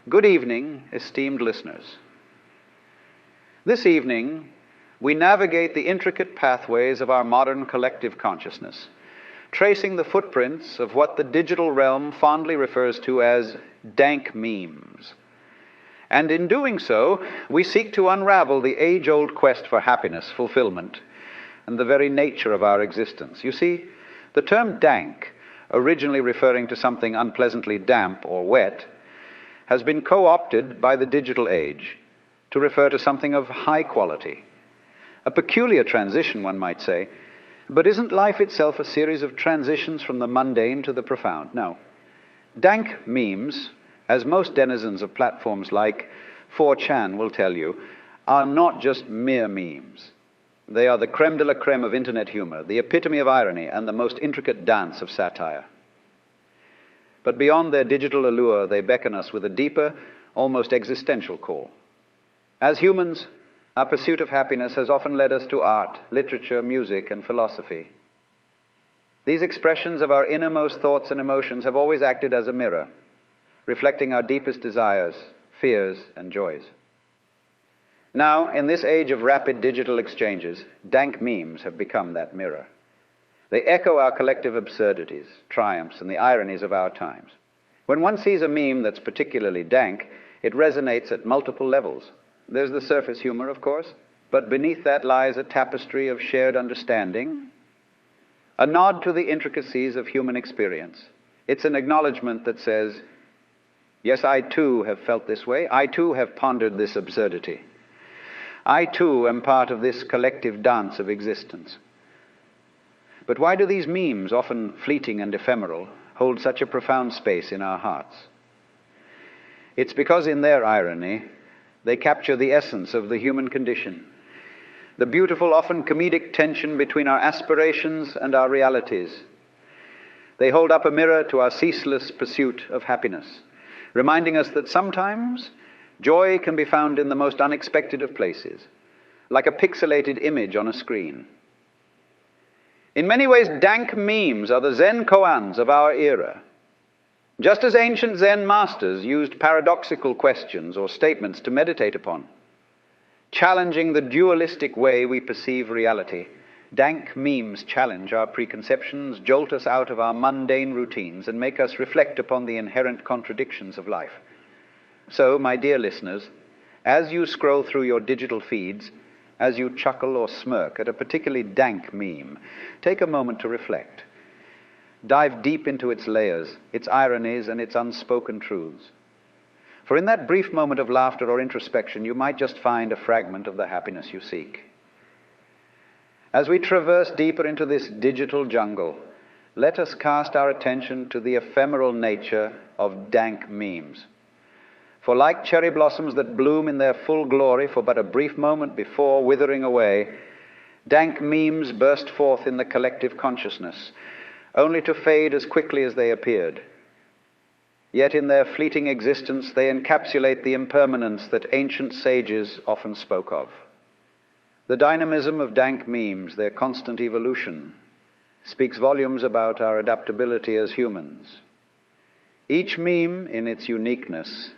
Good evening, esteemed listeners. This evening, we navigate the intricate pathways of our modern collective consciousness, tracing the footprints of what the digital realm fondly refers to as dank memes. And in doing so, we seek to unravel the age-old quest for happiness, fulfillment, and the very nature of our existence. You see, the term dank, originally referring to something unpleasantly damp or wet, has been co-opted by the digital age to refer to something of high quality. A peculiar transition, one might say, but isn't life itself a series of transitions from the mundane to the profound? No. Dank memes, as most denizens of platforms like 4chan will tell you, are not just mere memes. They are the creme de la creme of internet humor, the epitome of irony, and the most intricate dance of satire. But beyond their digital allure, they beckon us with a deeper, almost existential call. As humans, our pursuit of happiness has often led us to art, literature, music, and philosophy. These expressions of our innermost thoughts and emotions have always acted as a mirror, reflecting our deepest desires, fears, and joys. Now, in this age of rapid digital exchanges, dank memes have become that mirror. They echo our collective absurdities, triumphs, and the ironies of our times. When one sees a meme that's particularly dank, it resonates at multiple levels. There's the surface humor, of course, but beneath that lies a tapestry of shared understanding, a nod to the intricacies of human experience. It's an acknowledgement that says, yes, I too have felt this way. I too have pondered this absurdity. I too am part of this collective dance of existence. But why do these memes, often fleeting and ephemeral, hold such a profound space in our hearts? It's because in their irony, they capture the essence of the human condition, the beautiful, often comedic tension between our aspirations and our realities. They hold up a mirror to our ceaseless pursuit of happiness, reminding us that sometimes joy can be found in the most unexpected of places, like a pixelated image on a screen. In many ways, dank memes are the Zen koans of our era. Just as ancient Zen masters used paradoxical questions or statements to meditate upon, challenging the dualistic way we perceive reality, dank memes challenge our preconceptions, jolt us out of our mundane routines, and make us reflect upon the inherent contradictions of life. So, my dear listeners, as you scroll through your digital feeds, as you chuckle or smirk at a particularly dank meme, take a moment to reflect. Dive deep into its layers, its ironies, and its unspoken truths. For in that brief moment of laughter or introspection, you might just find a fragment of the happiness you seek. As we traverse deeper into this digital jungle, let us cast our attention to the ephemeral nature of dank memes. For like cherry blossoms that bloom in their full glory for but a brief moment before withering away, dank memes burst forth in the collective consciousness, only to fade as quickly as they appeared. Yet in their fleeting existence, they encapsulate the impermanence that ancient sages often spoke of. The dynamism of dank memes, their constant evolution, speaks volumes about our adaptability as humans. Each meme, in its uniqueness,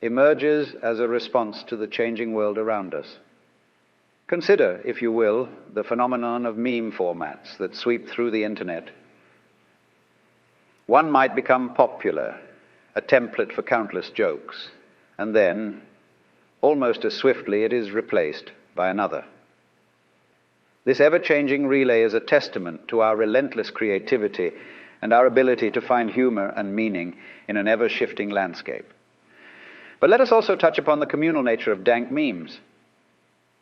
emerges as a response to the changing world around us. Consider, if you will, the phenomenon of meme formats that sweep through the internet. One might become popular, a template for countless jokes, and then, almost as swiftly, it is replaced by another. This ever-changing relay is a testament to our relentless creativity and our ability to find humor and meaning in an ever-shifting landscape. But let us also touch upon the communal nature of dank memes.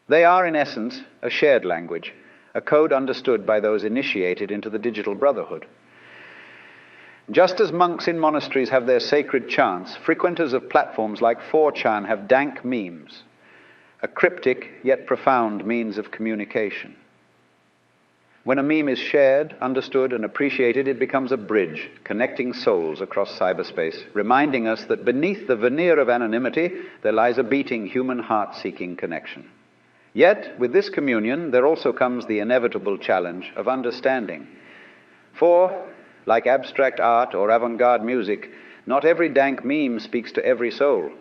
They are, in essence, a shared language, a code understood by those initiated into the digital brotherhood. Just as monks in monasteries have their sacred chants, frequenters of platforms like 4chan have dank memes, a cryptic yet profound means of communication. When a meme is shared, understood, and appreciated, it becomes a bridge connecting souls across cyberspace, reminding us that beneath the veneer of anonymity, there lies a beating, human heart-seeking connection. Yet, with this communion, there also comes the inevitable challenge of understanding. For, like abstract art or avant-garde music, Not every dank meme speaks to every soul.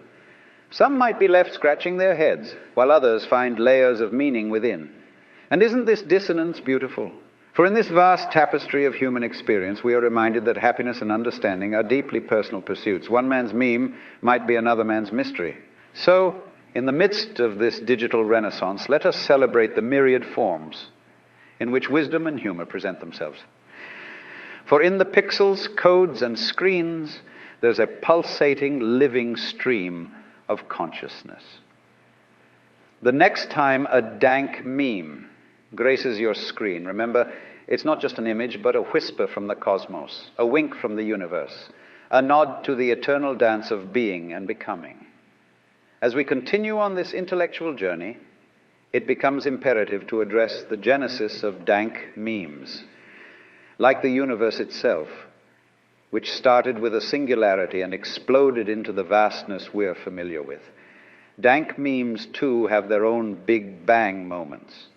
Some might be left scratching their heads, while others find layers of meaning within. And isn't this dissonance beautiful? For in this vast tapestry of human experience, we are reminded that happiness and understanding are deeply personal pursuits. One man's meme might be another man's mystery. So, in the midst of this digital renaissance, let us celebrate the myriad forms in which wisdom and humor present themselves. For in the pixels, codes, and screens, there's a pulsating, living stream of consciousness. The next time a dank meme graces your screen, remember, it's not just an image, but a whisper from the cosmos, a wink from the universe, a nod to the eternal dance of being and becoming. As we continue on this intellectual journey, it becomes imperative to address the genesis of dank memes, like the universe itself, which started with a singularity and exploded into the vastness we're familiar with. Dank memes, too, have their own Big Bang moments,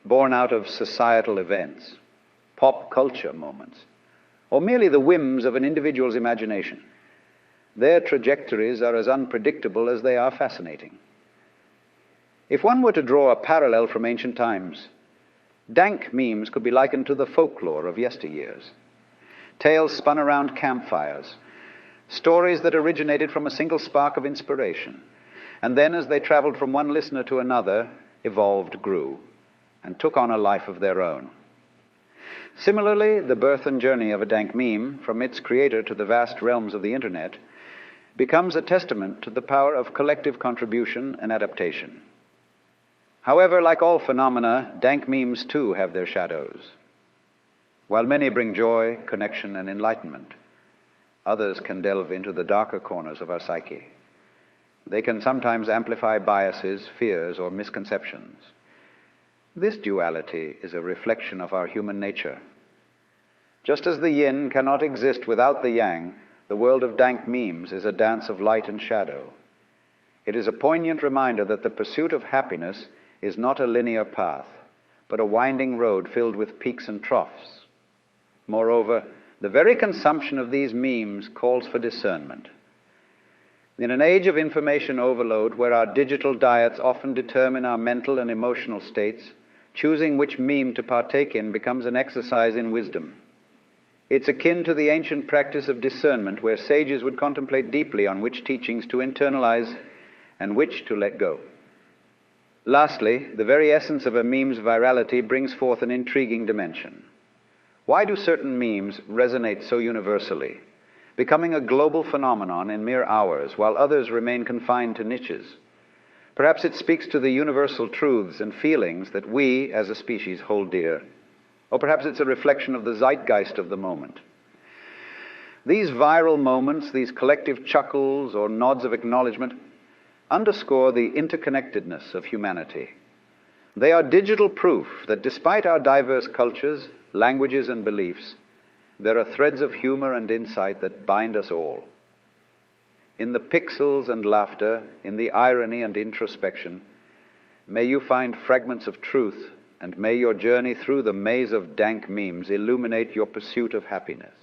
born out of societal events, pop culture moments, or merely the whims of an individual's imagination. Their trajectories are as unpredictable as they are fascinating. If one were to draw a parallel from ancient times, dank memes could be likened to the folklore of yesteryears. Tales spun around campfires, stories that originated from a single spark of inspiration, and then as they traveled from one listener to another, evolved, grew, and took on a life of their own. Similarly, the birth and journey of a dank meme, from its creator to the vast realms of the internet, becomes a testament to the power of collective contribution and adaptation. However, like all phenomena, dank memes too have their shadows. While many bring joy, connection, and enlightenment, others can delve into the darker corners of our psyche. They can sometimes amplify biases, fears, or misconceptions. This duality is a reflection of our human nature. Just as the yin cannot exist without the yang, the world of dank memes is a dance of light and shadow. It is a poignant reminder that the pursuit of happiness is not a linear path, but a winding road filled with peaks and troughs. Moreover, the very consumption of these memes calls for discernment. In an age of information overload, where our digital diets often determine our mental and emotional states, choosing which meme to partake in becomes an exercise in wisdom. It's akin to the ancient practice of discernment, where sages would contemplate deeply on which teachings to internalize and which to let go. Lastly, the very essence of a meme's virality brings forth an intriguing dimension. Why do certain memes resonate so universally, becoming a global phenomenon in mere hours, while others remain confined to niches? Perhaps it speaks to the universal truths and feelings that we, as a species, hold dear. Or perhaps it's a reflection of the zeitgeist of the moment. These viral moments, these collective chuckles or nods of acknowledgement, underscore the interconnectedness of humanity. They are digital proof that despite our diverse cultures, languages, and beliefs, there are threads of humor and insight that bind us all. In the pixels and laughter, in the irony and introspection, may you find fragments of truth, and may your journey through the maze of dank memes illuminate your pursuit of happiness.